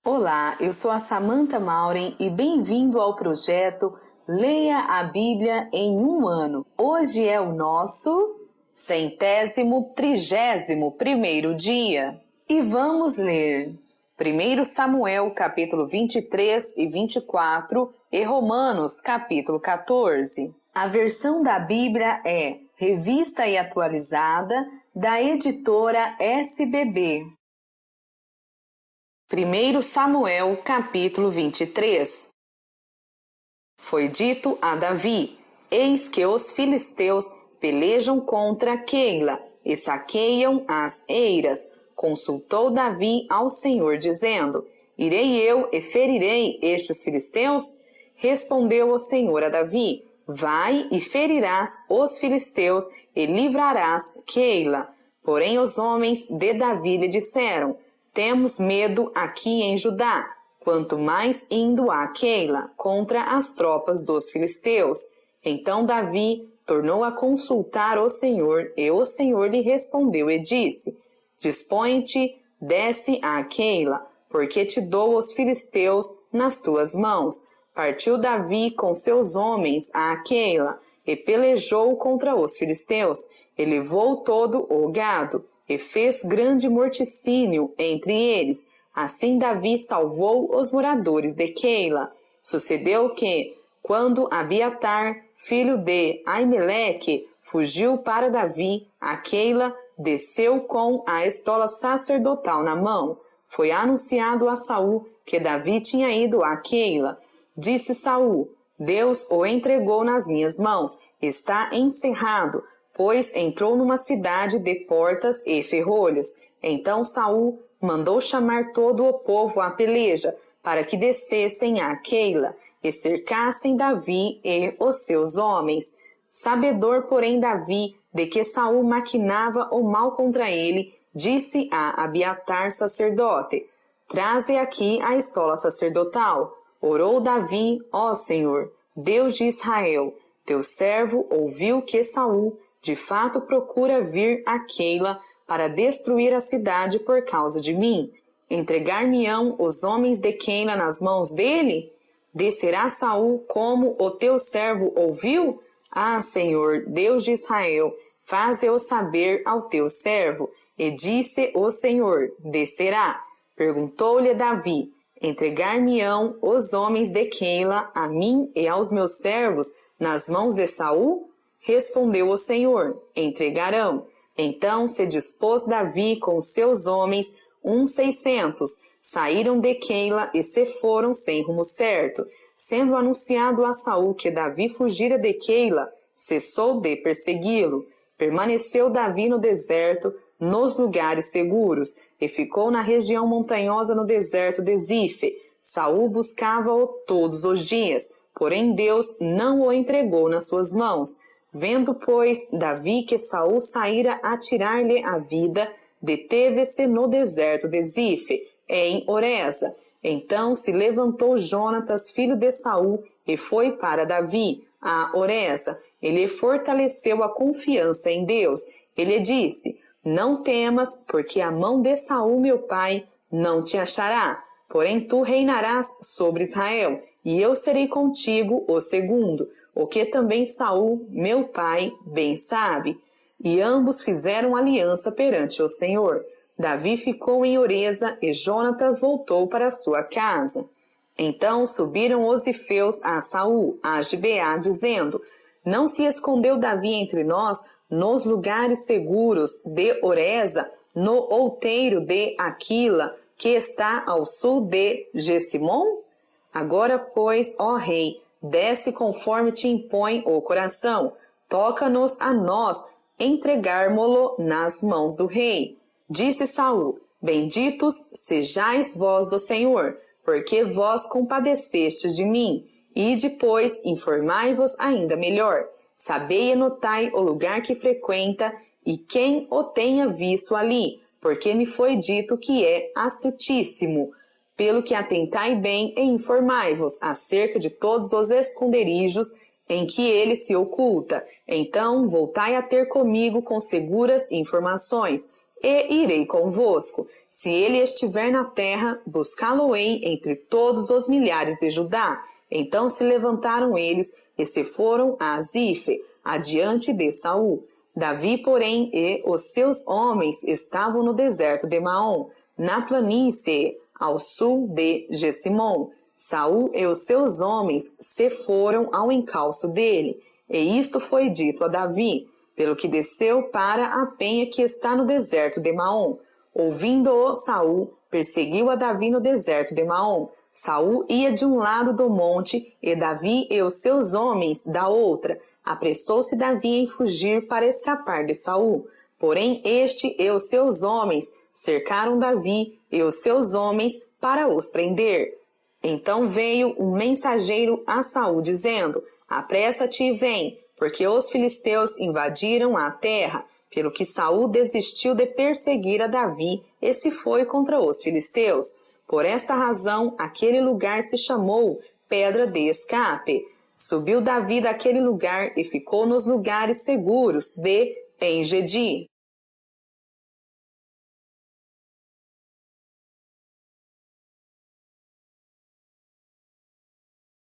Olá, eu sou a Samantha Mauren e bem-vindo ao projeto Leia a Bíblia em um ano. Hoje é o nosso 131º dia e vamos ler 1 Samuel capítulo 23 e 24 e Romanos capítulo 14. A versão da Bíblia é Revista e Atualizada da editora SBB. 1 Samuel capítulo 23. Foi dito a Davi: eis que os filisteus pelejam contra Keila e saqueiam as eiras. Consultou Davi ao Senhor, dizendo: irei eu e ferirei estes filisteus? Respondeu o Senhor a Davi: vai e ferirás os filisteus e livrarás Keila. Porém os homens de Davi lhe disseram: temos medo aqui em Judá, quanto mais indo a Keila contra as tropas dos filisteus. Então Davi tornou a consultar o Senhor, e o Senhor lhe respondeu e disse: dispõe-te, desce a Keila, porque te dou os filisteus nas tuas mãos. Partiu Davi com seus homens a Keila, e pelejou contra os filisteus, e levou todo o gado, e fez grande morticínio entre eles. Assim Davi salvou os moradores de Keila. Sucedeu que, quando Abiatar, filho de Aimeleque, fugiu para Davi a Keila, desceu com a estola sacerdotal na mão. Foi anunciado a Saul que Davi tinha ido a Keila. Disse Saul: Deus o entregou nas minhas mãos, está encerrado, pois entrou numa cidade de portas e ferrolhos. Então Saul mandou chamar todo o povo à peleja, para que descessem a Keila e cercassem Davi e os seus homens. Sabedor, porém, Davi de que Saul maquinava o mal contra ele, disse a Abiatar sacerdote: traze aqui a estola sacerdotal. Orou Davi: ó Senhor, Deus de Israel, teu servo ouviu que Saul de fato procura vir a Keila para destruir a cidade por causa de mim. Entregar-me-ão os homens de Keila nas mãos dele? Descerá Saul como o teu servo ouviu? Ah, Senhor, Deus de Israel, faze-o saber ao teu servo. E disse o Senhor: descerá. Perguntou-lhe Davi: entregar-me-ão os homens de Keila a mim e aos meus servos nas mãos de Saul? Respondeu o Senhor: entregarão. Então se dispôs Davi com seus homens, uns 600, saíram de Keila e se foram sem rumo certo. Sendo anunciado a Saul que Davi fugira de Keila, cessou de persegui-lo. Permaneceu Davi no deserto, nos lugares seguros, e ficou na região montanhosa no deserto de Zife. Saul buscava-o todos os dias, porém Deus não o entregou nas suas mãos. Vendo, pois, Davi que Saul saíra a tirar-lhe a vida, deteve-se no deserto de Zife, em Oreza. Então se levantou Jonatas, filho de Saul, e foi para Davi, a Oreza. Ele fortaleceu a confiança em Deus. Ele disse: não temas, porque a mão de Saul, meu pai, não te achará. Porém tu reinarás sobre Israel, e eu serei contigo o segundo, o que também Saul, meu pai, bem sabe. E ambos fizeram aliança perante o Senhor. Davi ficou em Oreza e Jonatas voltou para sua casa. Então subiram os ifeus a Saul, a Gibeá, dizendo: não se escondeu Davi entre nós nos lugares seguros de Oreza, no outeiro de Aquila, que está ao sul de Gessimon? Agora, pois, ó rei, desce conforme te impõe o coração, toca-nos a nós entregarmo-lo nas mãos do rei. Disse Saul: benditos sejais vós do Senhor, porque vós compadecestes de mim. E depois informai-vos ainda melhor. Sabei e notai o lugar que frequenta e quem o tenha visto ali, porque me foi dito que é astutíssimo. Pelo que atentai bem e informai-vos acerca de todos os esconderijos em que ele se oculta. Então voltai a ter comigo com seguras informações, e irei convosco. Se ele estiver na terra, buscá-lo-ei entre todos os milhares de Judá. Então se levantaram eles e se foram a Zife, adiante de Saul. Davi, porém, e os seus homens estavam no deserto de Maom, na planície, ao sul de Gessimom. Saul e os seus homens se foram ao encalço dele, e isto foi dito a Davi, pelo que desceu para a penha que está no deserto de Maom. Ouvindo-o, Saul perseguiu a Davi no deserto de Maom. Saul ia de um lado do monte, e Davi e os seus homens da outra. Apressou-se Davi em fugir para escapar de Saul. Porém, este e os seus homens cercaram Davi e os seus homens para os prender. Então veio um mensageiro a Saul, dizendo: apressa-te e vem, porque os filisteus invadiram a terra. Pelo que Saul desistiu de perseguir a Davi e se foi contra os filisteus. Por esta razão, aquele lugar se chamou Pedra de Escape. Subiu Davi daquele lugar e ficou nos lugares seguros de En-Gedi.